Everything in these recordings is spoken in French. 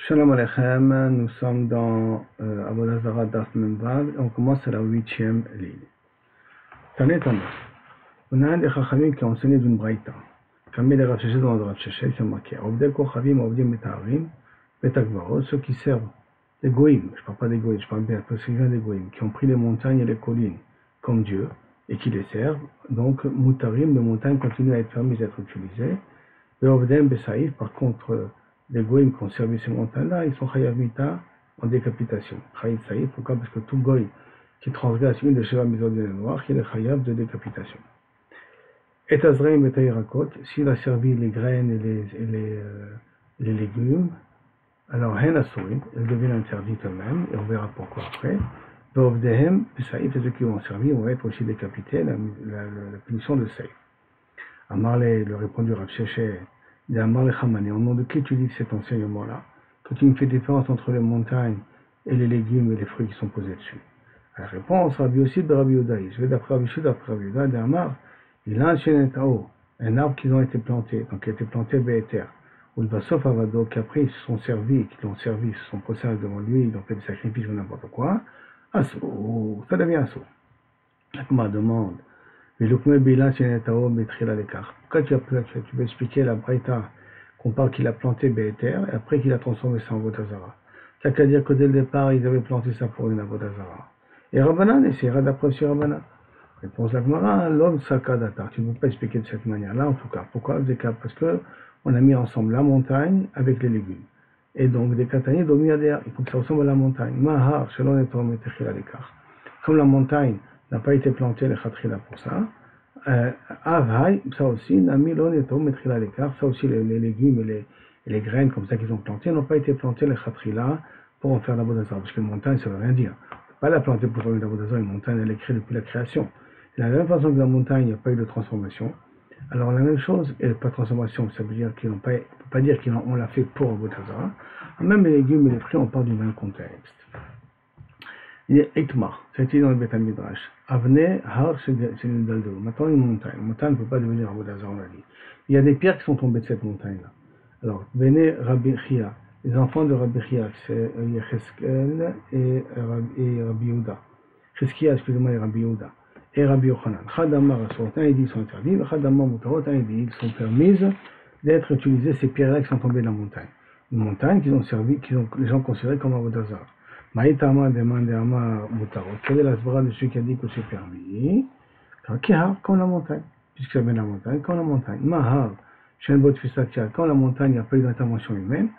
Shalom Aleichem, nous sommes dans Avodah Zarah Daf Memvav et on commence à la 8e ligne. Tané Tana. On a un des Chachamim qui a enseigné d'une braïta. Comme les Rav Sheshet dans le Rav Sheshet, qui a marqué Avdei Kochavim, Avdei Metaharim, Betagvarot, ceux qui servent les Goïm, je ne parle pas des Goïm, je parle bien des Goïm, qui ont pris les montagnes et les collines comme Dieu et qui les servent. Donc, Mutarim, les montagnes continuent à être permises d'être utilisées. Et Avdem Besaïf, par contre, les Goïm qui ont servi ces montagnes-là, ils sont Chayav Mita en décapitation. Chayav Saïf, pourquoi? Parce que tout Goïm qui transgresse une des Sheva Mizot de Noir, il est Chayav de décapitation. Et Azraïm et Taïrakot, s'il a servi les graines et les légumes, alors Hen Asurim, elles deviennent interdites eux-mêmes, et on verra pourquoi après. Vovdehem, Saïf, et ceux qui vont servir vont être aussi décapités, la punition de Saïf. Amarle, le répondu Rav Sheshet, de Amarle Chamane, au nom de qui tu dis cet enseignement-là, que tu me fais différence entre les montagnes et les légumes et les fruits qui sont posés dessus. La réponse, Rabbi aussi de Rabbi Yehuda, je vais d'après Rabbi Yehuda, de Amar, il a un arbre qui ont été plantés, donc qui a été planté Béhéter, ou le Vasof Avado, qu'après ils se sont servis, qui l'ont servi, ils se sont procédés devant lui, ils ont fait des sacrifices ou n'importe quoi, Asso, ça devient Asso. La Gemara demande, pourquoi tu peux expliquer la braïta qu'on parle qu'il a planté Béhéter et après qu'il a transformé ça en Avodah Zarah. T'as qu'à dire que dès le départ, ils avaient planté ça pour une Avodah Zarah. Et Rabbanan essaiera d'apprécier Rabbanan. Réponse la Gemara, l'homme sakadata. Tu ne peux pas expliquer de cette manière-là, en tout cas. Pourquoi? Parce que on a mis ensemble la montagne avec les légumes. Et donc, des katani domiadéa, il faut que ça ressemble à la montagne. Mahar, selon les Torah, metechil à l'écart. Comme la montagne n'a pas été plantée, les khatrila pour ça. Avhaï, ça aussi, Namilon et Tom metechil à l'écart. Ça aussi, les légumes et les graines comme ça qu'ils ont plantées n'ont pas été plantées, les khatrila, pour en faire la Avodah Zarah. Parce qu'une montagne, ça ne veut rien dire. On ne peut pas la planter pour faire une Avodah Zarah. Une montagne, elle est créée depuis la création. Et de la même façon que la montagne, il n'y a pas eu de transformation. Alors la même chose, et pas de transformation, ça veut dire qu'ils n'ont pas, on ne peut pas dire qu'on l'a fait pour Avodah Zarah. Même les légumes et les fruits, on parle du même contexte. Il y a Itmar, ça a été dans le Beth Midrash. Avne, Har, c'est le Daldo. Maintenant, une montagne. Une montagne ne peut pas devenir Avodah Zarah, on l'a dit. Il y a des pierres qui sont tombées de cette montagne-là. Alors, Bene Rabbi Chia, les enfants de Rabbi Chia, c'est Yecheskel et Rabbi Yehuda. Cheskia, excusez-moi, et Rabbi Yehuda. Et Rabbi Yochanan. Chadamar Asot, un il dit ils sont interdits, Chadamar Mutarot, un il dit ils sont permises d'être utilisées, ces pierres-là qui sont tombées de la montagne. Une montagne qu'ils ont servi, les gens considérés comme Avodah Zarah. Maïtama demande à Amar Mutarot. Quelle est la svara de celui qui a dit que c'est permis? Kehar, comme la montagne. Puisque ça vient de la montagne, comme la montagne. Mahar, Shenbot Fisatia, quand la montagne, il n'y a pas eu d'intervention humaine.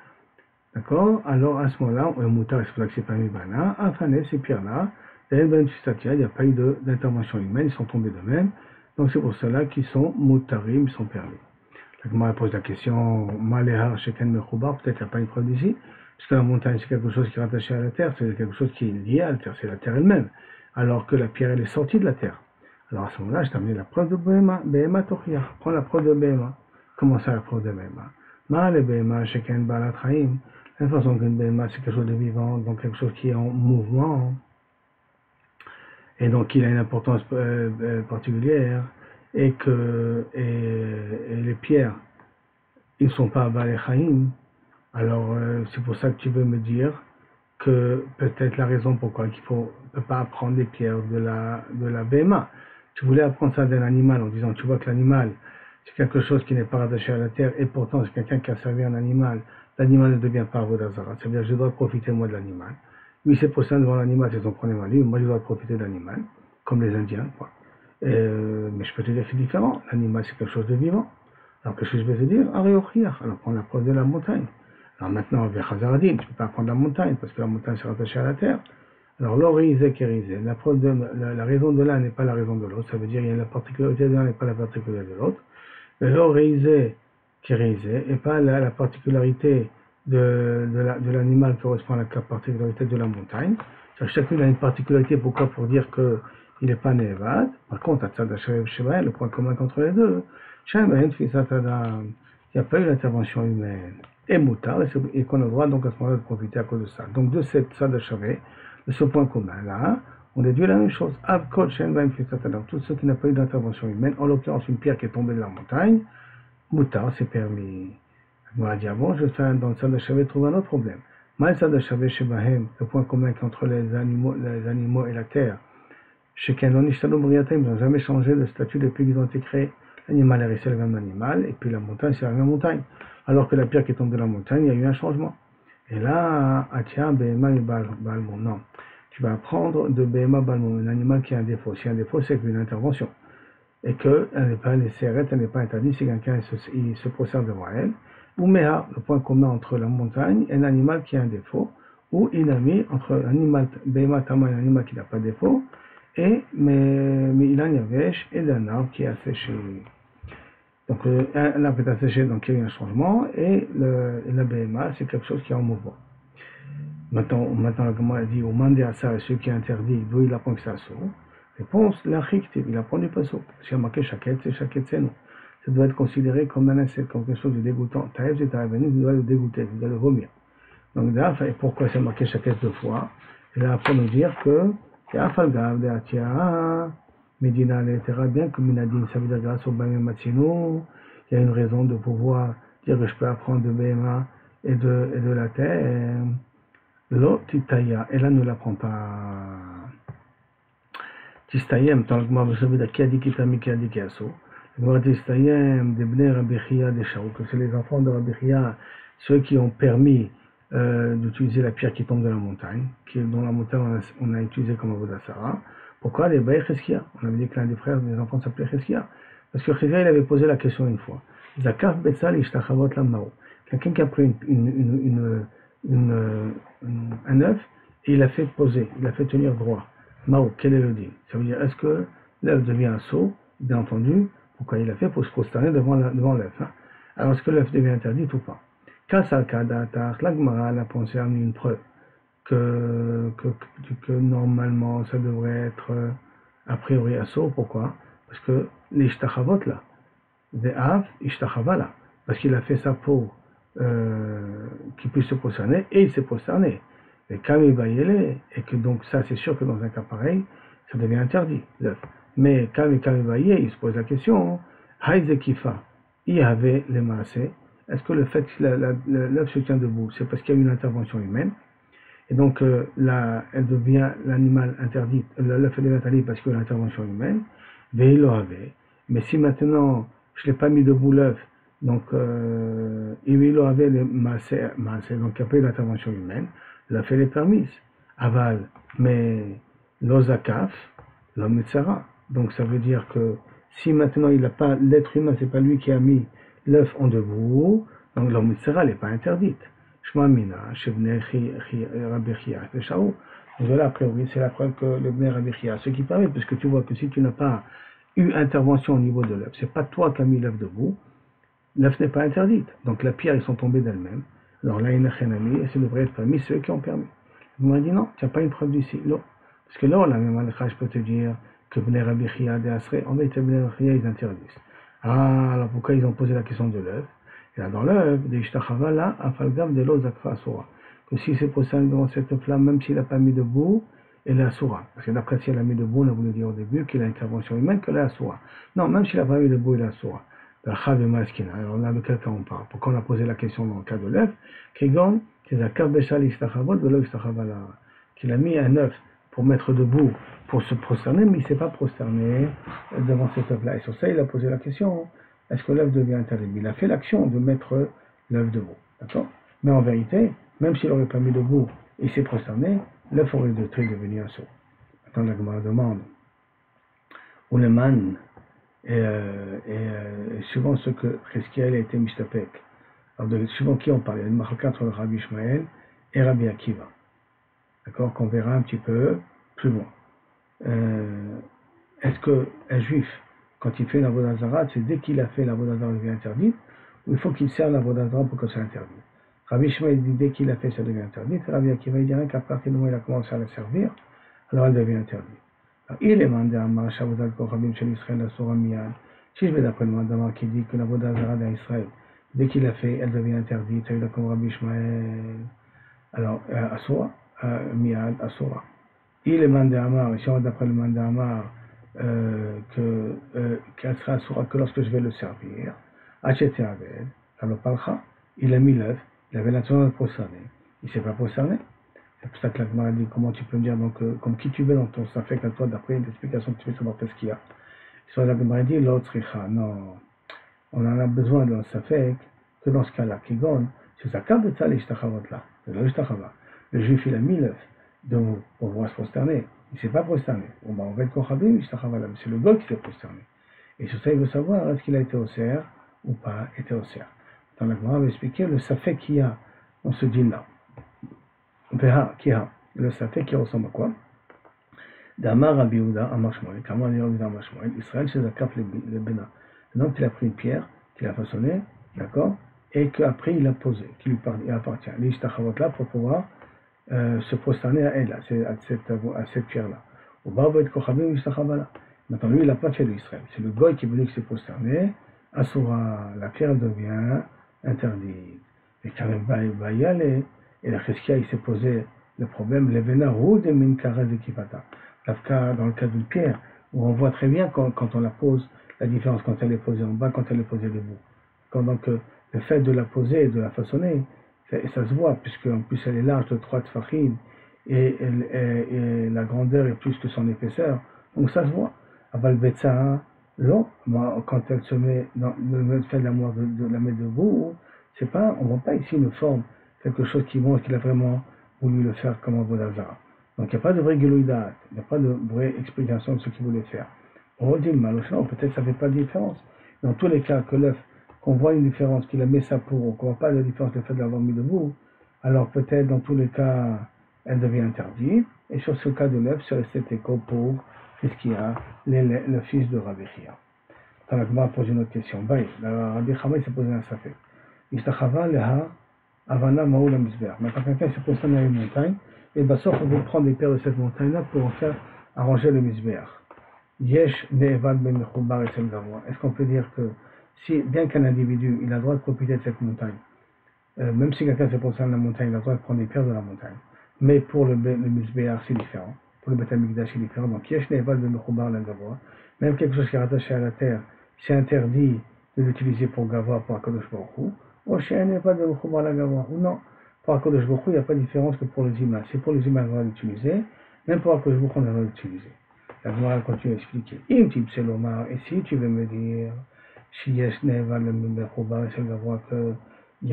D'accord? Alors à ce moment-là, on est moutar, c'est pour ça que c'est permis Bana. Afané, ces pierres-là, il n'y a pas eu d'intervention humaine, ils sont tombés d'eux-mêmes. Donc c'est pour cela qu'ils sont moutarim, ils sont permis. La Gemara pose la question, Malehar Sheken Mechoubar, peut-être qu'il n'y a pas une preuve d'ici, parce que la montagne c'est quelque chose qui est rattaché à la terre, c'est quelque chose qui est lié à la terre, c'est la terre elle-même, alors que la pierre elle est sortie de la terre. Alors à ce moment-là, je t'ai amené la preuve de Behema Tochia, prends la preuve de Behema. Comment ça la preuve de Behema? Mal et Behema Sheken Balatraim, la façon qu'une Behema c'est quelque chose de vivant, donc quelque chose qui est en mouvement. Et donc il a une importance particulière, et que les pierres, ils ne sont pas Balechaim. Alors c'est pour ça que tu veux me dire que peut-être la raison pourquoi il ne peut pas apprendre les pierres de la Béma. Tu voulais apprendre ça d'un animal en disant, tu vois que l'animal, c'est quelque chose qui n'est pas rattaché à la terre, et pourtant c'est quelqu'un qui a servi un animal. L'animal ne devient pas Avodah Zarah. Ça veut dire que je dois profiter moi de l'animal. Lui, c'est pour ça devant l'animal, c'est son problème à lui. Moi, je dois profiter de l'animal, comme les Indiens, quoi. Mais je peux te dire que c'est différent. L'animal, c'est quelque chose de vivant. Alors, qu'est-ce que je vais te dire? Aréochiach. Alors, prends la preuve de la montagne. Alors, maintenant, vers Hazaradin, tu ne peux pas prendre la montagne, parce que la montagne, c'est rattaché à la terre. Alors, l'orisé, kérisé. La raison de l'un n'est pas la raison de l'autre. Ça veut dire qu'il y a la particularité de l'un n'est pas la particularité de l'autre. Mais l'orisé, kérisé, et pas la particularité de l'animal correspond à la particularité de la montagne. Chacune a une particularité, pourquoi? Pour dire qu'il n'est pas Nevad. Par contre, à Tzad Hashem Shema, le point commun entre les deux, il n'y a pas eu d'intervention humaine. Et Moutar, et qu'on a le droit donc à ce moment-là de profiter à cause de ça. Donc de cette Tzad Hashem, de ce point commun-là, on déduit la même chose. Avkot Shem tous ceux qui n'ont pas eu d'intervention humaine, en l'occurrence une pierre qui est tombée de la montagne, Moutar, c'est permis. On a dit avant, je fais dans le Tzad Hashem trouve un autre problème. Le point commun entre les animaux et la terre. Chacun ils n'ont jamais changé le statut depuis qu'ils ont été créés. L'animal est resté le même animal, et puis la montagne, c'est la même montagne. Alors que la pierre qui tombe de la montagne, il y a eu un changement. Et là, Atia, Behema et Balmon. Non. Tu vas apprendre de Behema Balmon, un animal qui a un défaut. Si un défaut, c'est une intervention. Et qu'elle n'est pas laissée arrêter, elle n'est pas interdite si quelqu'un se procède devant elle. Ou Meha, le point commun entre la montagne et un animal qui a un défaut. Ou Inami, entre un animal, Behema Tama, un animal qui n'a pas de défaut. Et Ilan Yavesh et d'un arbre qui est asséché. Donc l'arbre est asséché, donc il y a eu un changement, et la BMA, c'est quelque chose qui est en mouvement. Maintenant la Gemara dit, au mandé à ça, ce qui est interdit, d'où il apprend que ça saut. Réponse, l'archictive, il apprend du passo. Si il y a marqué chaquette, c'est nous. Ça doit être considéré comme un inceste, comme quelque chose de dégoûtant. Taïf, c'est venu, tu dois le dégoûter, tu dois le vomir. Donc là, pourquoi c'est marqué chaquette 2 fois? Et là, après nous dire que c'est Afalgav de Atia, Medina l'Etera, bien que Minadine, ça veut dire grâce au Bamé Matsino, il y a une raison de pouvoir dire que je peux apprendre de Bema et de la terre. L'Otitaya, et là ne l'apprend pas. Tistayem, tant que moi, ça veut dire qui a dit qui t'a mis, qui a dit qui a saut. Tistayem, des Bnei Rabbi Chia, des Shaou, que c'est les enfants de Rabbi Chia, ceux qui ont permis d'utiliser la pierre qui tombe de la montagne, dont la montagne on a utilisé comme Avodah Sarah. Pourquoi les Baï Cheskia? On avait dit que l'un des frères des enfants s'appelait Cheskia. Parce que Cheskia, il avait posé la question une fois. Zakaf Betzal Ishtachavot Lamao. Quelqu'un qui a pris un œuf et il l'a fait poser, il l'a fait tenir droit. Mao, quel est le dit? Ça veut dire, est-ce que l'œuf devient un seau? Bien entendu, pourquoi il l'a fait? Pour se prosterner devant l'œuf. Hein? Alors, est-ce que l'œuf devient interdit ou pas? La Gemara a pensé à une preuve que normalement ça devrait être a priori assaut. Pourquoi? Parce que les ishtachavot là, des av, ishtachava là, parce qu'il a fait ça pour qu'il puisse se prosterner, et il s'est prosterné. Et Kamibayele, et que donc ça c'est sûr que dans un cas pareil, ça devient interdit, l'œuf. Mais Kamibayele, il se pose la question, Haïzekifa, il y avait les massés. Est-ce que le fait que l'œuf se tient debout, c'est parce qu'il y a une intervention humaine? Et donc là, elle devient l'animal interdit, l'œuf devient interdit parce qu'il y a une intervention humaine. Veilo avait. Mais si maintenant je ne l'ai pas mis debout l'œuf, donc Veilo avait les massés, donc il n'y a pas eu d'intervention humaine, l'œuf elle est permise. Aval, mais l'ozakaf, l'homme tsara. Donc ça veut dire que si maintenant il n'a pas, l'être humain, c'est pas lui qui a mis l'œuf en debout, donc l'homme tsara, elle n'est pas interdite. Shma mina, shebnei Rabbi Chia, le shaou. Donc là, a priori, c'est la preuve que le bnei Rabbi Chia, ce qui permet, parce que tu vois que si tu n'as pas eu intervention au niveau de l'œuf, c'est pas toi qui as mis l'œuf debout, l'œuf n'est pas interdite. Donc la pierre, ils sont tombés d'elle-même. Alors là, il y a un ami, et ça devrait être permis, ceux qui ont permis. Vous m'avez dit non, tu n'as pas une preuve d'ici. Non. Parce que là, la même alakha, je peux te dire que bnei Rabbi Chia de Asre, en vérité, bnei Rabbi Chia, ils interdisent. Ah, alors pourquoi ils ont posé la question de l'œuf? Et là, dans l'œuf, des ishtachava là, afalgam de l'eau zakfa asura. Que si c'est possible devant cette flamme, même s'il n'a pas mis debout, elle est asura. Parce que d'après si elle a mis debout, on a voulu dire au début qu'il a une intervention humaine, qu'elle est asura. Non, même s'il n'a pas mis debout, il est asura. Alors là, de quel cas on parle? Pourquoi on a posé la question dans le cas de l'œuf? Kegon, qu'il a mis un œuf pour mettre debout, pour se prosterner, mais il ne s'est pas prosterné devant cet œuf-là. Et sur ça, il a posé la question, est-ce que l'œuf devient interdit? Il a fait l'action de mettre l'œuf debout. D'accord? Mais en vérité, même s'il n'aurait pas mis debout et s'est prosterné, l'œuf aurait devenu un seau. Maintenant, la Gemara demande, ou le man, et souvent ce que Cheskia a été mistapek. Alors, souvent qui on parle? Il y a une marque entre Rabbi Ishmael et Rabbi Akiva. D'accord? Qu'on verra un petit peu plus loin. Est-ce qu'un juif, quand il fait une avodah zara, c'est dès qu'il a fait l'avodah zara, elle devient interdite, ou il faut qu'il serve l'avodah zara pour que ça interdit? Rabbi Ishmael dit dès qu'il a fait, ça devient interdit. Rabbi Akiva il dirait qu'à partir du moment où il a commencé à la servir, alors elle devient interdite. Alors, il est mandé à Marasha Vodal Kochabim Shel Israël la Sora Miyad. Si je vais d'après le mandamar qui dit que l'avodah zara d'Israël, dès qu'il a fait, elle devient interdite, il a comme Rabbi Ishmael. Alors, Asura, Miyad, Asura. Il est mandé à Amar, si on va d'après le mandé à Amar, qu'elle sera Asura que lorsque je vais le servir. Achete Aved, alors Palcha, il a mis l'œuf, il avait l'intention de prosterner. il ne s'est pas prosterné. C'est pour ça que la Gemara dit, comment tu peux me dire, donc, comme qui tu veux dans ton safek à toi, d'après l'explication que tu fais sur ce qu'il y a. Soit la Gemara dit, l'autre richa, non, on en a besoin dans le safek, que dans ce cas-là, qui gagne, c'est sa carte de ça, les ishtachavot là, le juif, il a mis l'œuf pour pouvoir se prosterner. Il ne s'est pas prosterné. Bon, bah, on va être kochabim, ishtachavot, c'est le gars qui s'est prosterné. Et sur ça, il veut savoir, est-ce qu'il a été au cerf ou pas été au cerf. Dans la Gemara, on va expliquer le safek qu'il y a dans ce din-là. Le safek qui ressemble à quoi? D'Amar Rabbi Yehuda, Amar Shmuel, comment dire Amar Shmuel, Israël chez Zakaf le Bénin. Donc il a pris une pierre, qu'il a façonnée, d'accord, et qu'après il a posé, qui lui appartient, les ishtachavot là, pour pouvoir se prosterner à elle, à cette pierre-là. Au bas, va être kochabim ishtachavot. Maintenant, lui, il n'a pas fait l'Israël. C'est le goy qui est venu qui s'est prosterné. Asura, la pierre devient interdite. Et quand même, il va y aller. Et la Cheskia, il s'est posé le problème, les vénarou de minkara de kipata. Dans le cas d'une pierre, où on voit très bien quand on la pose, la différence quand elle est posée en bas, quand elle est posée debout. Donc, le fait de la poser et de la façonner, ça se voit, puisque en plus elle est large de 3 tfachim, et la grandeur est plus que son épaisseur, donc ça se voit. Aval betsa, l'eau, quand elle se met dans le fait de la mettre debout, c'est pas, on voit pas ici une forme, quelque chose qui montre qu'il a vraiment voulu le faire comme un Vodazara. Donc il n'y a pas de vraie geloïdat, il n'y a pas de vraie explication de ce qu'il voulait faire. On dit le malochon, peut-être ça ne fait pas de différence. Dans tous les cas, que l'œuf, qu'on voit une différence, qu'il a mis ça pour, qu'on ne voit pas de différence le fait de l'avoir mis debout, alors peut-être dans tous les cas, elle devient interdite. Et sur ce cas de l'œuf, c'est resté écho pour Hiskiya, le fils de Rabbi Chia. Quand la Gemara pose une autre question, Rabbi Chia s'est posé un safek. Ishtachava leha avana maou la misber. Maintenant quelqu'un s'est posé dans une montagne, et Bassof on veut prendre des pierres de cette montagne-là pour en faire arranger le misber. Yesh ne'evad ben mechubar et sel gavoa. Est-ce qu'on peut dire que si, bien qu'un individu, il a le droit de profiter de cette montagne, même si quelqu'un s'est posé dans la montagne, il a le droit de prendre des pierres de la montagne. Mais pour le misber, c'est différent. Pour le Beth Amikdash, c'est différent. Donc, yesh ne'evad ben mechubar la gavoa. Même quelque chose qui est rattaché à la terre, c'est interdit de l'utiliser pour gavoa, pour Akadosh Baruch Hu. Ou she'en ne'evad ben mechubar la gavoa. Ou non. Pour Akadosh Baruch Hu, il n'y a pas de différence que pour les images. C'est pour les images qu'on va l'utiliser, même pour Akadosh Baruch Hu, on va l'utiliser. La Gemara continue à expliquer. Et si tu veux me dire, qu'il y a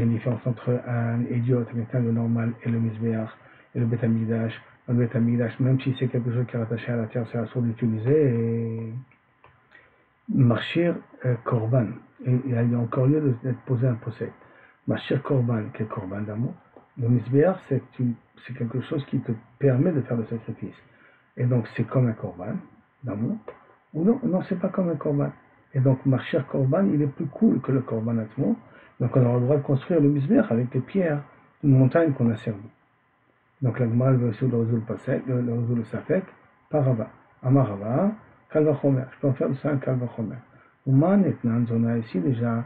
une différence entre un idiot, quelqu'un de normal, et le misbéach, et le Beth Amikdash, le Beth Amikdash, même si c'est quelque chose qui est rattaché à la terre, c'est à l'assaut d'utiliser, marchir korban. Et il y a encore lieu d'être posé un possède. Marchir korban, quel korban d'amour? Le misbéach, c'est quelque chose qui te permet de faire le sacrifice. Et donc c'est comme un korban d'amour, ou non, non, c'est pas comme un korban. Et donc marcher korban, il est plus cool que le korban atmo. Donc on aura le droit de construire le misbéach avec les pierres d'une montagne qu'on a servi. Donc la Gemara veut aussi le résoudre le safek par Rava. Amarava, kalvachomer. Je peux en faire de ça un kalvachomer. Ouman et Nanzona, ici déjà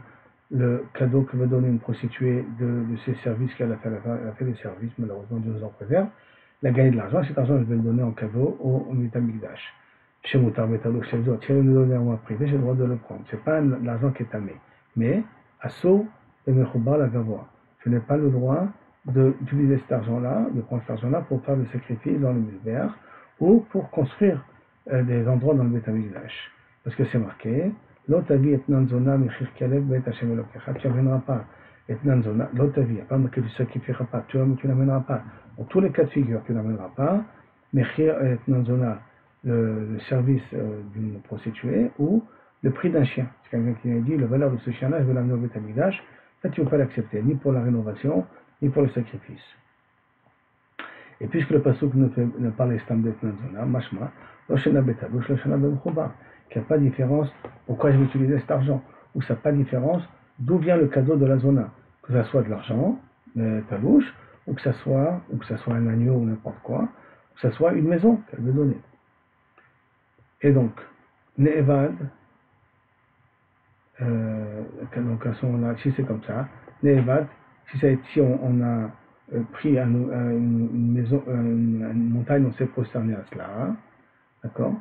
le cadeau que veut donner une prostituée de ses services qu'elle a fait, elle a fait des services, malheureusement Dieu nous en préserve. Elle a gagné de l'argent, cet argent je vais le donner en cadeau au Beth Amikdash. Chez Moutar Betalo, chez les autres, si elle me donne en mois privé, j'ai le droit de le prendre. Ce n'est pas l'argent qui est tamé. Mais, assaut de Mechubar la Gavoa. Je n'ai pas le droit d'utiliser cet argent-là, de prendre cet argent-là pour faire des sacrifices dans le misbéach ou pour construire des endroits dans le Beth Amikdash. Parce que c'est marqué, l'autre avis est nanzona mechir kelev bet Hashem Elokecha. Tu n'amèneras pas et nanzona, l'autre avis, il n'y a pas marqué tu sacrifieras pas, tu n'amèneras pas. Dans tous les cas de figure, tu n'amèneras pas mechir et nanzona, le service d'une prostituée ou le prix d'un chien. C'est quelqu'un qui m'a dit, la valeur de ce chien-là, je vais l'amener au Beth Amikdash. Ça, tu ne peux pas l'accepter, ni pour la rénovation, ni pour le sacrifice. Et puisque le pasuk ne parle estam de nanzona, mashma, loshena betalush, loshena bemchubar, qu'il n'y a pas de différence, pourquoi je vais utiliser cet argent, ou ça n'a pas de différence, d'où vient le cadeau de la zona, que ça soit de l'argent, talouche, ou que ça soit un agneau ou n'importe quoi, ou que ça soit une maison qu'elle veut donner. Et donc, Ne'evad, donc à ce moment-là, si c'est comme ça, Ne'evad, si on a pris une maison, une montagne, on s'est prosterné à cela, d'accord,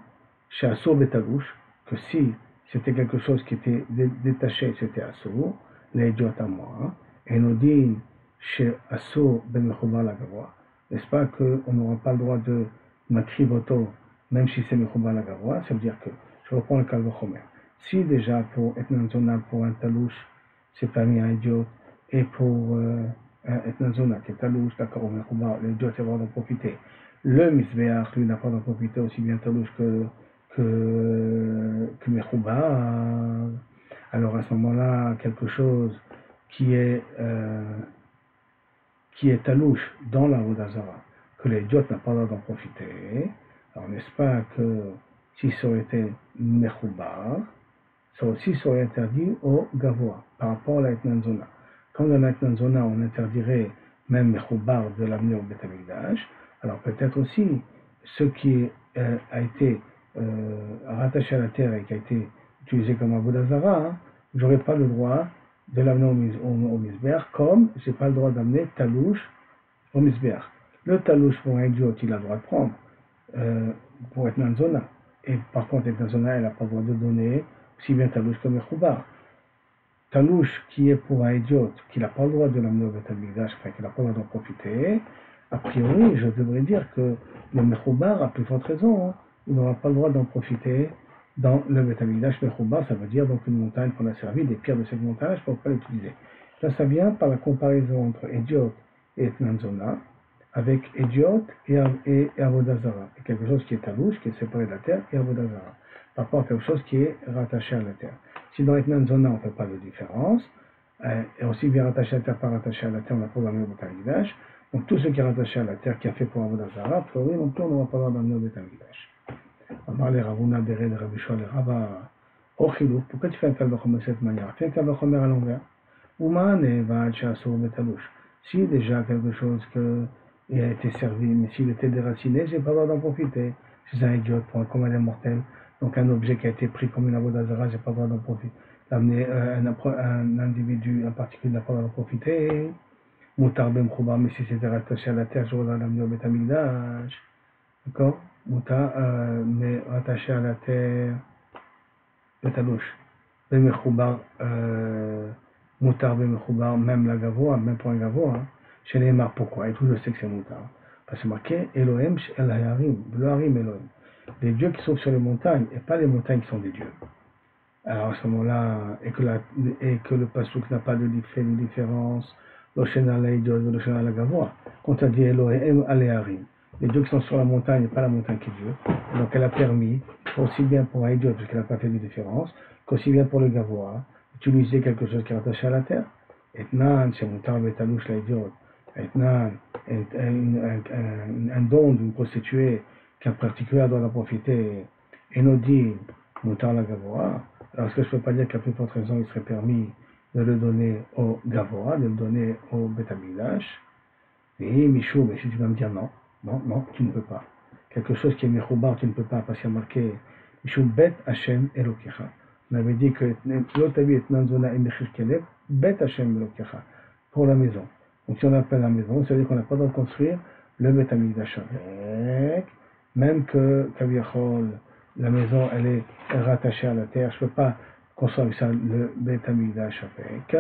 chez Assour Betagouche, que si c'était quelque chose qui était détaché, c'était Assour, les idiots à moi, et nous dit chez Asso Ben Mechoubar la Gavoa. N'est-ce pas qu'on n'aura pas le droit de Makrivoto, même si c'est Mechoubar la Gavoa? Ça veut dire que, je reprends le cas de Chomer. Si déjà pour Etnanzona, pour un talouche, c'est permis à un idiot, et pour un Etnanzona qui est talouche, d'accord, au Mechoubar, l'idiot va avoir d'en profiter. Le Misbeach, lui, n'a pas d'en profiter aussi bien talouche que Mechoubar. Alors à ce moment-là, quelque chose qui est talouche dans la Vodazara, que l'idiot n'a pas le droit d'en profiter, alors n'est-ce pas que si ça aurait été Mechoubar, ça aussi serait interdit au Gavoa, par rapport à la Etnanzona. Quand dans la Etnanzona, on interdirait même Mechoubar de l'amener au Beth Amikdash, alors peut-être aussi ce qui a été rattaché à la terre et qui a été utilisé comme Avodazara, hein, j'aurais pas le droit de l'amener au Misber, comme j'ai pas le droit d'amener Talouche au Misber. Le Talouche pour un idiot, il a le droit de prendre pour Etnanzona. Et par contre, Etnanzona, elle n'a pas le droit de donner aussi bien Talouche que Mechoubar. Talouche qui est pour un idiot, qui n'a pas le droit de l'amener au Beth Amikdash, enfin qui n'a pas le droit d'en profiter, a priori, je devrais dire que le Mechoubar a plus forte raison, hein, il n'aura pas le droit d'en profiter dans le Beth Amikdash. Mechoubar, ça veut dire donc une montagne qu'on a servi, des pierres de cette montagne, je ne peux pas l'utiliser. Là, ça vient par la comparaison entre idiot et Etnanzona, avec idiot et Avodazara. Et quelque chose qui est talouche, qui est séparé de la terre, et Avodazara. Par rapport à quelque chose qui est rattaché à la terre. Si dans Etnanzona, on ne fait pas de différence, et aussi bien rattaché à la terre, pas rattaché à la terre, on n'a pas d'amener au Beth Amikdash. Donc tout ce qui est rattaché à la terre, qui a fait pour Avodazara, oui, non plus, on n'aura pas le droit d'amener au Beth Amikdash. Amar les Ravuna, Beret, les Rabishua, les Rava, Ochilou, pourquoi tu fais un Kalvachomer de cette manière? Fais un Kalvachomer à l'envers. Ouman et Vachasso Betalouche. Si déjà quelque chose qui a été servi, mais s'il était déraciné, j'ai pas le droit d'en profiter. Je suis un idiot pour un commun mortel. Donc un objet qui a été pris comme une avodazara, j'ai pas le droit d'en profiter. D'amener un individu en particulier n'a pas le droit d'en profiter. Moutar ben Khouba, mais si c'était rattaché à la terre, j'aurais le droit d'amener au Beth Amikdash. D'accord? Moutar, mais rattaché à la terre, Betalouche. Ben Khouba, Moutar ben Mechoubar, même la Gavoa, même pour un Gavoa, hein. Chez les Mar, pourquoi? Et tout je sais que c'est Moutar. Parce que c'est marqué Elohim, El Hayarim, le Harim Elohim. Les dieux qui sont sur les montagnes, et pas les montagnes qui sont des dieux. Alors à ce moment-là, et que le Pasuk n'a pas de différence, l'Oshena la Idiot, l'Oshena la Gavoa. Quand on dit Elohim, El Hayarim, les dieux qui sont sur la montagne, et pas la montagne qui est Dieu. Et donc elle a permis, aussi bien pour un idiot, parce qu'elle n'a pas fait de différence, qu'aussi bien pour le Gavoa, utiliser quelque chose qui est rattaché à la terre. Etnan, c'est Moutar Betalouche la idiot. Etnan, un don d'une prostituée qu'un particulier doit en profiter. Et nous dit Moutar la Gavoa. Alors est-ce que je ne peux pas dire qu'à plus forte raison, il serait permis de le donner au Gavoa, de le donner au Beth Amikdash? Et Michou, mais si tu vas me dire non, tu ne peux pas. Quelque chose qui est Mechoubar, tu ne peux pas, parce qu'il y a marqué Michou Bet Hashem Elokecha. On avait dit que l'Otavi est Nanzona et Mechir Kelev, Bet Hashem Elokecha, pour la maison. Donc si on appelle la maison, ça veut dire qu'on n'a pas le droit de construire le Bet Amikdash avec, même que Kaviachol, la maison, elle est rattachée à la terre, je ne peux pas construire avec ça le Bet Amikdash avec.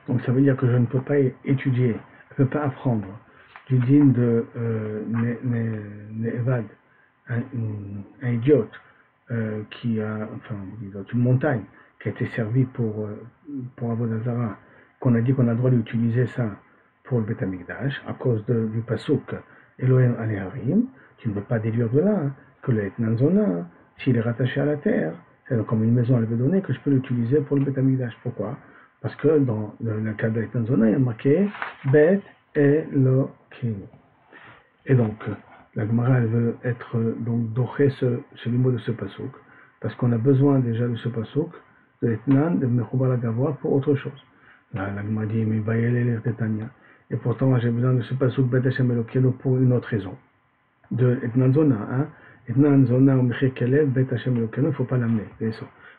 Donc ça veut dire que je ne peux pas étudier, je ne peux pas apprendre du digne de Nevad, un idiote qui a, enfin, une montagne qui a été servie pour Avodazara, qu'on a dit qu'on a le droit d'utiliser ça pour le Beth Amikdash, à cause du Pasuk Elohim Aleharim, tu ne peux pas déduire de là hein, que le Etnanzona, s'il est rattaché à la terre, c'est comme une maison à elle veut donner, que je peux l'utiliser pour le Beth Amikdash. Pourquoi? Parce que dans le cas de l'Etnanzona, il y a marqué Bet Elohim. Et donc, la Gemara, elle veut être donc doré ce mot de ce pasouk, parce qu'on a besoin déjà de ce pasouk, de l'Etnan, de Mechoubar la Gavoa pour autre chose. Là, la Gemara dit, mais Bayel Tetania. Et pourtant, j'ai besoin de ce pasouk, Bet Hashem Elokeinu, pour une autre raison. De Etnan Zona, hein. Etnan Zona, ou Mechir Kelev, Bet Hashem Elokeinu, il ne faut pas l'amener.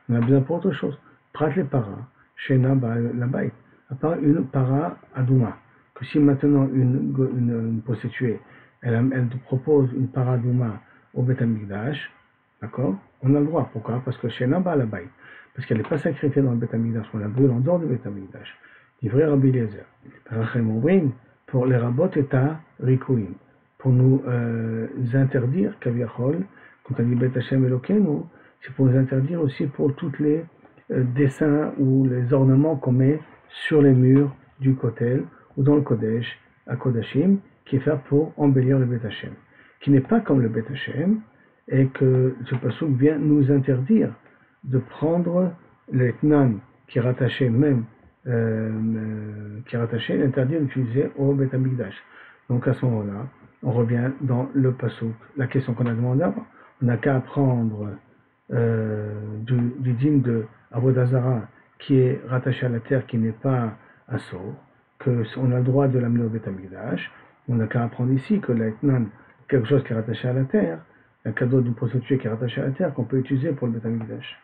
On a besoin pour autre chose. Prat les para, Shena la Baït, à part une para Adouma. Que si maintenant une prostituée, elle te propose une paradouma au Beth Amikdash, d'accord? On a le droit. Pourquoi? Parce que chez Naba la baille. Parce qu'elle n'est pas sacrifiée dans le Beth Amikdash, on la brûle en dehors du Beth Amikdash. Divrei Rabbi Eliezer. Rachem Omrim, pour les rabot et à Rikuim, pour nous interdire, Kaviachol, quand on dit Bet Hashem Elokeinu, c'est pour nous interdire aussi pour tous les dessins ou les ornements qu'on met sur les murs du Kotel ou dans le Kodesh, à Kodashim, qui est fait pour embellir le Bet Hashem, qui n'est pas comme le Bet Hashem, et que ce passouk vient nous interdire de prendre l'etnan qui est rattaché même, qui est rattaché, l'interdire d'utiliser au Bet Hamikdash. Donc à ce moment-là, on revient dans le passouk. La question qu'on a demandé avant, on n'a qu'à prendre du dîme de Avodah Zarah qui est rattaché à la terre, qui n'est pas à Sor, qu'on a le droit de l'amener au Bet Hamikdash. On n'a qu'à apprendre ici que l'etnan, quelque chose qui est rattaché à la terre, un cadeau d'une prostituée qui est rattaché à la terre, qu'on peut utiliser pour le Bet Hamikdash.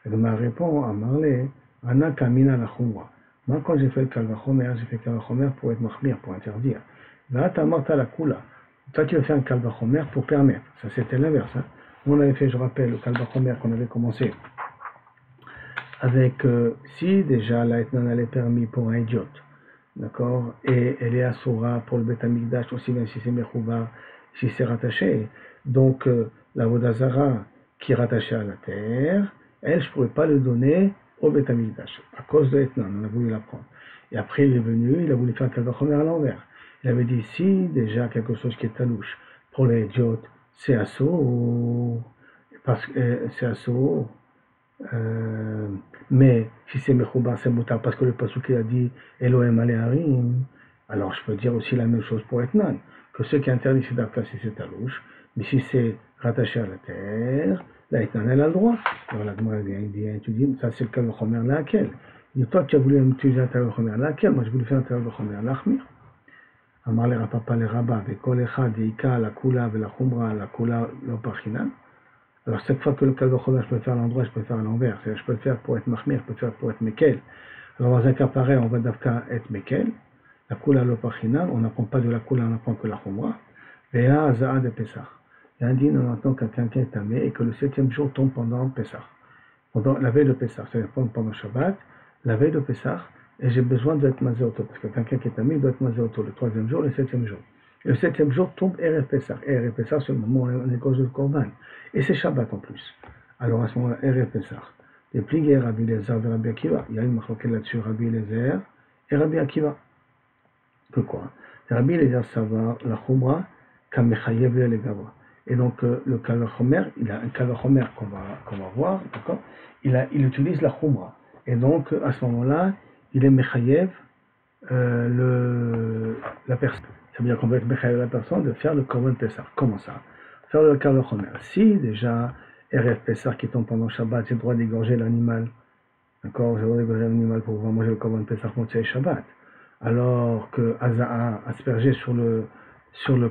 La Gemara répond à Marley, Ana Kamina la Khumra. Moi, quand j'ai fait le Kalvachomer, j'ai fait le Kalvachomer pour être mahmir, pour interdire. Là, tu as marta la Kula. Toi, tu veux faire un Kalvachomer pour permettre. Ça, c'était l'inverse. Hein. On avait fait, je rappelle, le Kalvachomer qu'on avait commencé avec si déjà la Etnan elle est permis pour un idiote, d'accord, et elle est assoura pour le Bet Hamikdash aussi bien si c'est Mechouva, si c'est rattaché. Donc la Avodah Zarah qui est rattachée à la terre, elle je ne pourrais pas le donner au Bet Hamikdash à cause de Etnan, on a voulu l'apprendre. Et après il est venu, il a voulu faire un Kalvachomer à l'envers. Il avait dit si déjà quelque chose qui est talouche pour les idiotes, c'est assour, parce que c'est assour. Mais si c'est Mechouba, c'est Moutar, parce que le pasuk a dit Elohim Aleharim, alors je peux dire aussi la même chose pour Etnan, que ce qui est interdit c'est d'Afka si c'est talouche, mais si c'est rattaché à la terre, la Etnan elle a le droit. Alors la Gemara dit, tu dis, ça c'est le cas de Chomer laquelle. Il dit, toi tu as voulu utiliser un terre de Chomer laquelle, moi je voulais faire un terre de Chomer l'achmir. Amar le Rapapa le Rabba, Vekol Echad, Ika, la Kula, la Khumra, la Kula, l'Opachinam. Alors, chaque fois que le Kalvachomer, je peux le faire à l'endroit, je peux le faire à l'envers. C'est-à-dire, je peux le faire pour être Mahmir, je peux le faire pour être Mekel. Alors, dans un cas pareil, on va d'Afka être Mekel. La Kula Lopachinam, on n'apprend pas de la Kula, on apprend que la Khumra. Vea Za'a de Pessah. Il y a un dîne, on entend que quelqu'un est tamé et que le 7e jour tombe pendant Pessah. Pendant la veille de Pessah, c'est-à-dire pendant Shabbat, la veille de Pessah, et j'ai besoin d'être mazé auto, parce que quelqu'un qui est tamé, il doit être mazé auto le 3e jour, le 7e jour. Et le 7e jour tombe Erev Pessah. Erev Pessah, c'est le moment où on est cause de Korban. Et c'est Shabbat en plus. Alors à ce moment-là, Erev Pessah. Les pliés Rabbi Eliezer et Rabbi Akiva. Il y a une marque là-dessus, Rabbi Eliezer et Rabbi Akiva. Pourquoi? Rabbi Eliezer savoir la Khumra, Kamechayev le Gavra. Et donc le Kalvachomer, il a un Kalvachomer qu'on va voir, d'accord? Il utilise la Khumra. Et donc à ce moment-là, il est Mechayev la personne. Ça veut dire qu'on va être Mechayev la personne de faire le Korban Pessah. Comment ça? Faire le Kalvachomer. Si déjà, RF Pessah qui tombe pendant Shabbat, j'ai le droit d'égorger l'animal. D'accord? J'ai le droit d'égorger l'animal pour pouvoir manger le Korban Pessah quand c'est Shabbat. Alors que Aza'a, asperger sur le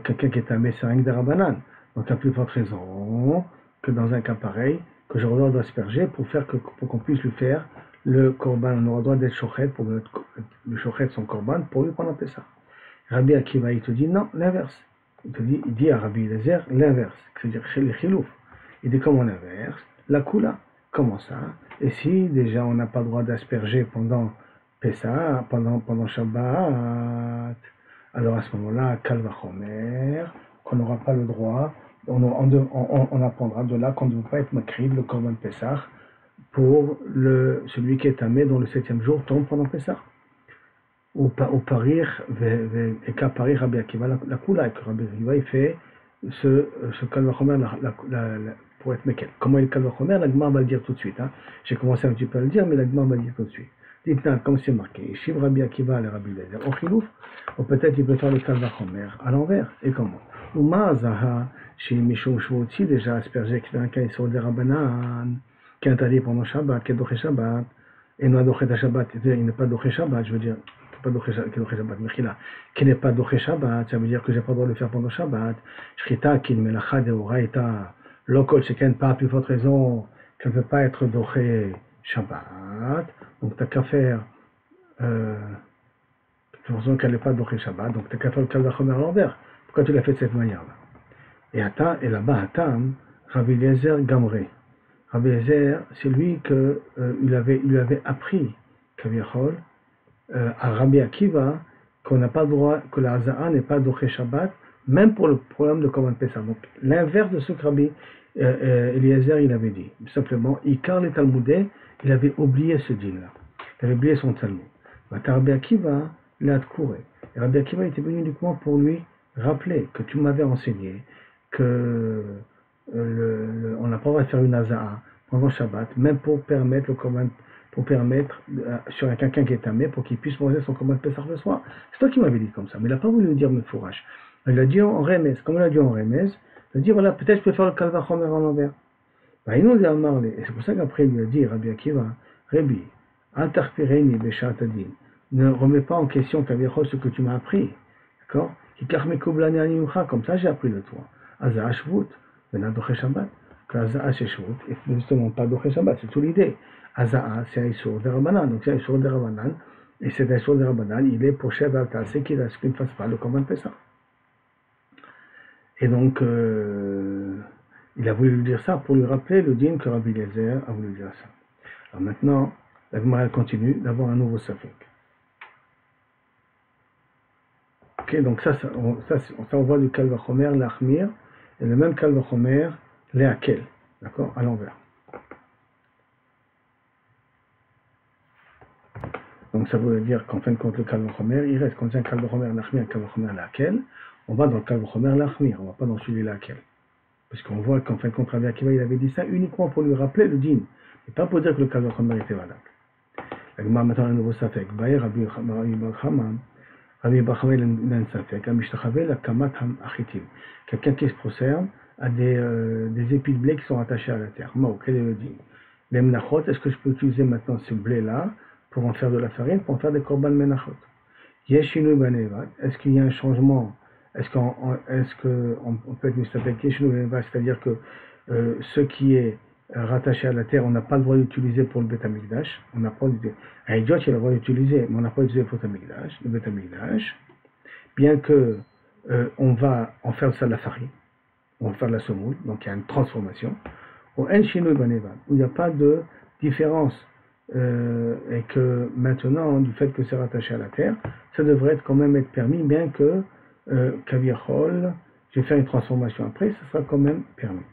quelqu'un qui est tamé, c'est un Darabanan. Donc, à plus forte raison que dans un cas pareil, que j'aurai le droit d'asperger pour qu'on puisse lui faire le Korban. On aura le droit d'être Shochet pour le Shochet son Korban pour lui prendre un Pessah. Rabbi Akiva, il te dit non, l'inverse. Il dit à Rabbi Eliezer l'inverse, c'est-à-dire les chilouf. Il dit comment l'inverse? La Kula. Comment ça? Et si déjà on n'a pas le droit d'asperger pendant Pessah, pendant Shabbat, alors à ce moment-là, Kalvachomer, qu'on n'aura pas le droit, on apprendra de là qu'on ne doit pas être makrib, le Korban Pessah, pour celui qui est tamé dont le 7e jour tombe pendant Pessah. Ou parir, et qu'à parir Rabbi Akiva la Kula, et que Rabbi Akiva il fait ce Kalvachomer pour être Mekel. Comment est le Kalvachomer? La Gemara va le dire tout de suite. Hein. J'ai commencé un petit peu à le dire, mais la Gemara va le dire tout de suite. Dites-nous, comme c'est marqué, Shiv Rabbi Akiva le Rabbi Eliezer, au Chilouf, ou peut-être il peut faire le Kalvachomer à l'envers. Et comment? Ou Ma'azaha, chez Mishou Shvotzi, déjà aspergé, qui dans un cas il sort des Rabbanan, qui est interdit pendant Shabbat, qui est Doché Shabbat, et non Doché Shabbat, il n'est pas Doché Shabbat, je veux dire. Pas Doché Shabbat, qui n'est pas Doché Shabbat, ça veut dire que j'ai pas le droit de le faire pendant Shabbat. Shrita, qui ne met la Chad et Oraïta, l'Okol, c'est qu'elle pas à plus forte raison qu'elle ne peut pas être Doché Shabbat. Donc tu n'as qu'à faire, de toute façon qu'elle n'est pas Doché Shabbat, donc tu n'as qu'à faire le Kalvachomer à l'envers. Pourquoi tu l'as fait de cette manière-là? Et là-bas, Atam, Rabbi Eliezer Gamré. Rabbi Eliezer, c'est lui que lui avait appris, Kaviachol, à Rabbi Akiva qu'on n'a pas le droit, que la Haza'a n'est pas Doché Shabbat, même pour le problème de Korban Pessah. Donc l'inverse de ce que Rabbi Eliezer il avait dit. Simplement, Ikar le Talmudé, il avait oublié ce din-là. Il avait oublié son Talmud. Rabbi Akiva, il a couru. Et Rabbi Akiva était venu uniquement pour lui rappeler que tu m'avais enseigné que on n'a pas le droit de faire une Haza'a pendant Shabbat, même pour permettre le Korban, pour permettre sur quelqu'un qui est tamé, pour qu'il puisse manger son Korban Pessah le soir. C'est toi qui m'avais dit comme ça, mais il n'a pas voulu le dire me fourrage. Il a dit en remez, comme il a dit en remez, il a dit voilà, peut-être je peux faire le Kalva Chomer en envers. Et c'est pour ça qu'après il lui a dit, Rabbi Akiva, Rabbi, Antarpireni Beshatadin, ne remets pas en question ce que tu m'as appris. D'accord? Comme ça j'ai appris de toi. Aza'a Shvut, Venat Doché Shabbat. Que Aza'a c'est Shvut, et justement pas Doché Shabbat, c'est toute l'idée. Aza'a c'est Aïssour de Rabbanan, donc c'est Aïssour de Rabbanan, et cet Aïssour de Rabbanan, il est pour Shev Alta, c'est qu'il ne fasse pas le Korban Pessah. Et donc, il a voulu lui dire ça pour lui rappeler le din que Rabbi Eliezer a voulu dire ça. Alors maintenant, la Gemara continue d'avoir un nouveau safek. Ok, donc ça on voit du Kal Vachomer, l'Achmir, et le même Kal Vachomer, l'Akel, d'accord, à l'envers. Donc ça veut dire qu'en fin de compte, le Kal Vachomer, il reste, quand c'est un Kal Vachomer, l'Achmir, un Kal Vachomer, l'Akel, on va dans le Kal Vachomer, l'Achmir, on ne va pas dans celui l'Akel. Parce qu'on voit qu'en fin de compte, Rabbi Akiva, il avait dit ça uniquement pour lui rappeler le din, et pas pour dire que le Kal Vachomer était valable. La Gemara maintenant un nouveau safek. Baï Rabbi Barhamam, Rabbi Barhamam, il a un safek, Amishtachavé, la Kamat Achitim. Quelqu'un qui se procerne à des épis de blé qui sont attachés à la terre. Moi, quel est le din? Les menachot, est-ce que je peux utiliser maintenant ce blé-là pour en faire de la farine, pour en faire des korban menachot? Yeshinu banevat, est-ce qu'il y a un changement? Est-ce qu'on peut être mustapek Yeshinu banevat, c'est-à-dire que ce qui est rattaché à la terre, on n'a pas le droit d'utiliser pour le Beth Amikdash. On n'a pas d'utiliser. Un idiot, il a le droit d'utiliser, mais on n'a pas d'utiliser pour le Beth Amikdash. Bien que on va en faire de ça de la farine, on va faire de la semoule, donc il y a une transformation. Au Enshinu banevat, où il n'y a pas de différence. Et que maintenant, du fait que c'est rattaché à la terre, ça devrait quand même être permis, bien que Kaviachol, je vais faire une transformation après, ça sera quand même permis.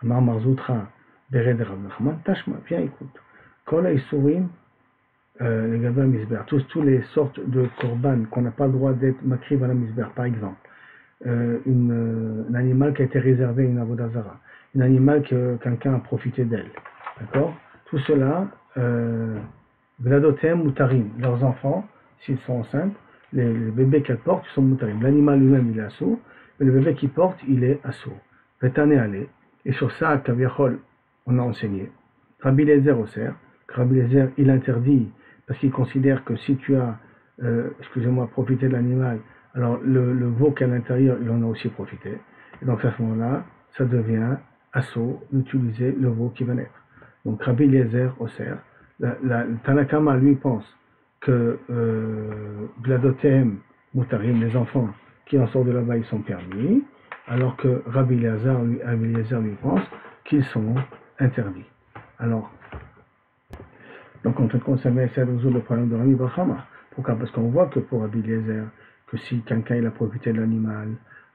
Amar Marzoutra, Bered Rav Nachman, Tashma, viens écoute. Kola Isurim, les Gabba Misber, tous les sortes de korban qu'on n'a pas le droit d'être makriv à la Misber, par exemple, un animal qui a été réservé à une Avodah Zara, un animal que quelqu'un a profité d'elle, d'accord? Tout cela, Vladotem Moutarim, leurs enfants, s'ils sont enceintes, les bébés qu'elles portent, ils sont Moutarim. L'animal lui-même, il est assourd, mais le bébé qu'ils portent, il est assourd. Vétané allé. Et sur ça, Kaviachol, on a enseigné. Rabbi Eliezer Oser, Rabbi Eliezer, il interdit, parce qu'il considère que si tu as, profité de l'animal, alors le veau qui est à l'intérieur, il en a aussi profité. Et donc à ce moment-là, ça devient assourd d'utiliser le veau qui va naître. Donc Rabbi Eliezer Oser, le Tanakama lui pense que Gladotem Moutarim, les enfants qui en sortent de là-bas, ils sont permis, alors que Rabbi Eliezer lui pense qu'ils sont interdits. Alors, donc en fait, on s'amène à résoudre le problème de Rabbi Barhama. Pourquoi? Parce qu'on voit que pour Rabbi Eliezer, que si quelqu'un il a profité de l'animal,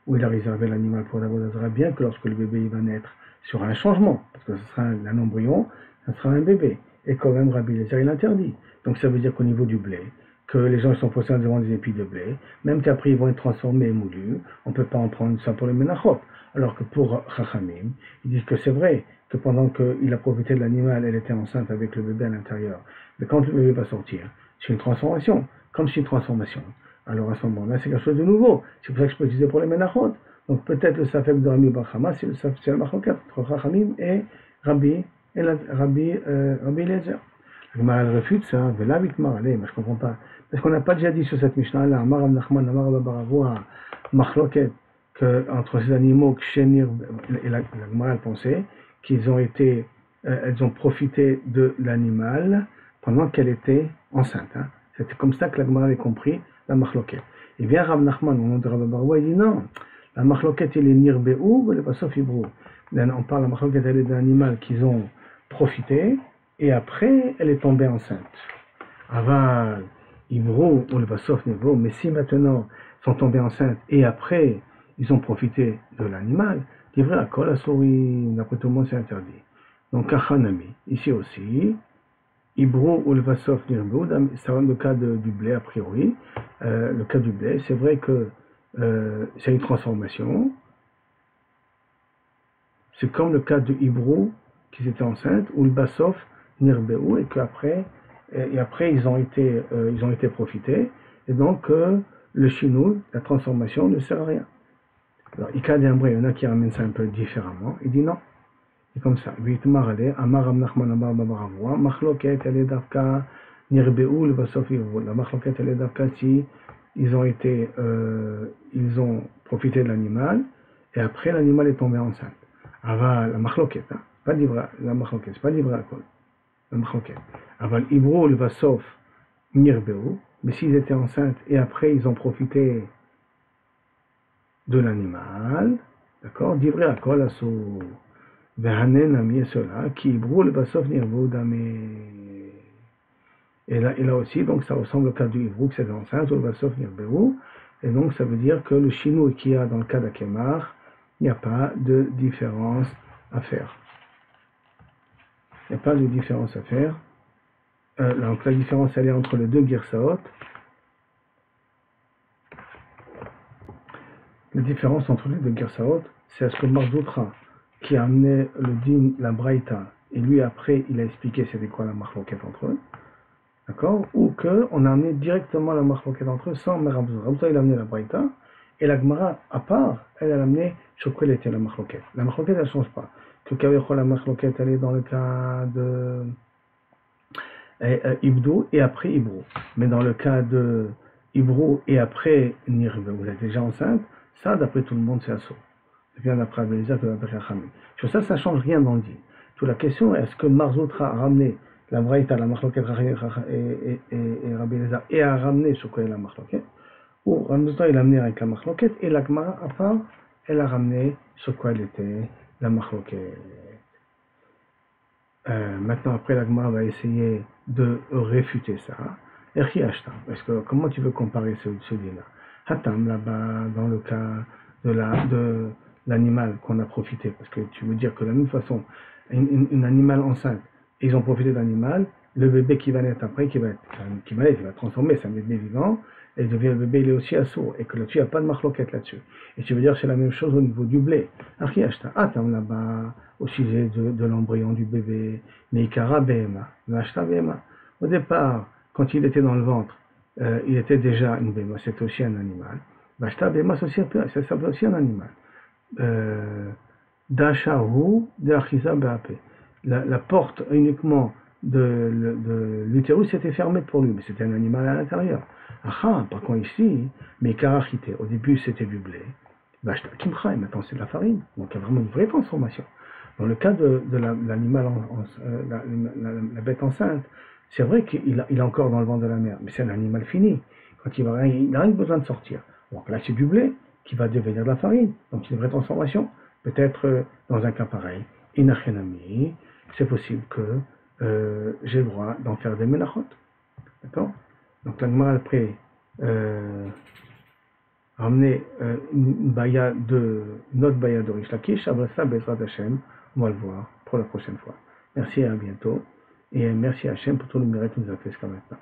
ou il a réservé l'animal pour l'Avodah Zara, bien que lorsque le bébé il va naître, sur un changement, parce que ce sera un embryon, ce sera un bébé. Et quand même, Rabbi Eliezer, il interdit. Donc ça veut dire qu'au niveau du blé, que les gens sont possédés devant des épis de blé, même qu'après ils vont être transformés et moulus, on ne peut pas en prendre ça pour les menachot. Alors que pour Chachamim, ils disent que c'est vrai que pendant qu'il a profité de l'animal, elle était enceinte avec le bébé à l'intérieur. Mais quand le bébé va sortir, c'est une transformation, comme c'est une transformation. Alors à ce moment-là, c'est quelque chose de nouveau. C'est pour ça que je peux utiliser pour les menachot. Donc peut-être le safek de Rabbi Barhama, c'est le machoket entre Chachamim et Rabbi Eliezer. Elle refute ça, mais je comprends pas. Parce qu'on n'a pas déjà dit sur cette Mishnah-là, Amar Rav Nachman, Amar Rav Baravoua, Machloket, qu'entre ces animaux, et la Gemara pensait qu'ils ont été, elles ont profité de l'animal pendant qu'elle était enceinte. Hein. C'était comme ça que la Gemara avait compris la Machloket. Et vient Rav Nachman, au nom de Rav Baravoua, il dit non, la Machloket, il est Nirbeou, le Basof Ibrou. On parle de la Machloket, elle est d'un animal qu'ils ont profité, et après, elle est tombée enceinte. Aval, Ibro ou le Vasof Nebo, mais si maintenant ils sont tombés enceintes et après ils ont profité de l'animal, livré à Kol Asuri, d'après tout le monde c'est interdit. Donc Kachanami, ici aussi, Ibro ou le Vasof Nirbo, ça va le cas du blé a priori. Le cas du blé, c'est vrai que c'est une transformation. C'est comme le cas de Ibro qui étaient enceintes ou le Vasof Nirbeu et qu'après après ils ont été profités et donc le chinou, la transformation ne sert à rien. Alors il y en a qui ramènent ça un peu différemment. Il dit non. C'est comme ça. La machloket elle est d'Afka si ils ont profité de l'animal et après l'animal est tombé enceinte. Aval la machloket, pas d'ivra, la machloket, c'est pas d'ivra à kol. La machloket. Aval ibro le vasof nirbeu, mais s'ils étaient enceintes et après ils ont profité de l'animal, d'accord, d'ivra à kol asso. Et là aussi, donc ça ressemble au cas du Ivrou, que c'est enceinte, ou le Vasof Nirbeu. Et donc ça veut dire que le chinou qu'il y a dans le cas d'Akemar, il n'y a pas de différence à faire. Il n'y a pas de différence à faire. Donc la différence elle est entre les deux Girsaot. La différence entre les deux Girsaot, c'est est-ce que Marzoutra, qui a amené le din, la braïta, et lui après il a expliqué c'était quoi la marloquette entre eux, d'accord, ou qu'on a amené directement la marloquette entre eux sans Merabzoura. Rabzoura il a amené la braïta, et la Gemara à part, elle a amené sur quoi était la marloquette. La marloquette elle ne change pas. Que Kavecho la marloquette elle est dans le cas de Ibdou et après Ibro. Mais dans le cas de Ibro et après Nirbe, vous êtes déjà enceinte, ça d'après tout le monde c'est assaut. Bien d'après Abelisa que d'après Rachamim. Sur ça, ça ne change rien dans le dit. Toute la question est est-ce que Marzoutra a ramené la Braïta, la Marloquette et Rabbi Elazar et a ramené sur quoi est la Marloquette, ou Marzoutra il a amené avec la Marloquette et la Gemara à part, elle a ramené sur quoi elle était la Marloquette. Maintenant, après la Gemara va essayer de réfuter ça. Parce que comment tu veux comparer ce dit-là? Hatam, là-bas, dans le cas de l'animal qu'on a profité, parce que tu veux dire que de la même façon, une animal enceinte, ils ont profité de l'animal, le bébé qui va naître après, il va transformer, c'est un bébé vivant, et le bébé il est aussi assourd, et que là-dessus, il n'y a pas de marloquette là-dessus. Et tu veux dire que c'est la même chose au niveau du blé. Hatam, là-bas, au sujet de l'embryon du bébé, Meikara Behema, Vashta Behema. Au départ, quand il était dans le ventre, il était déjà une Behema, c'était aussi un animal. Vashta Behema, ça s'appelle aussi un animal. Dashahu de Achiza Beape. La porte uniquement de l'utérus était fermée pour lui, mais c'était un animal à l'intérieur. Par contre ici, mais Karachité, au début c'était du blé. Vashta Kimcha, et maintenant c'est de la farine. Donc il y a vraiment une vraie transformation. Dans le cas de l'animal, la bête enceinte, c'est vrai qu'il est encore dans le ventre de la mère, mais c'est un animal fini. Quand il n'a rien besoin de sortir. Donc là, c'est du blé qui va devenir de la farine. Donc c'est une vraie transformation. Peut-être dans un cas pareil, inachenami, c'est possible que j'ai le droit d'en faire des menachot. D'accord? Donc l'animal après ramener une autre baya de Rish Lakish, après ça, Bezrat Hashem, on va le voir pour la prochaine fois. Merci et à bientôt. Et merci à Hashem pour tout le mérite qu'il nous a fait jusqu'à maintenant.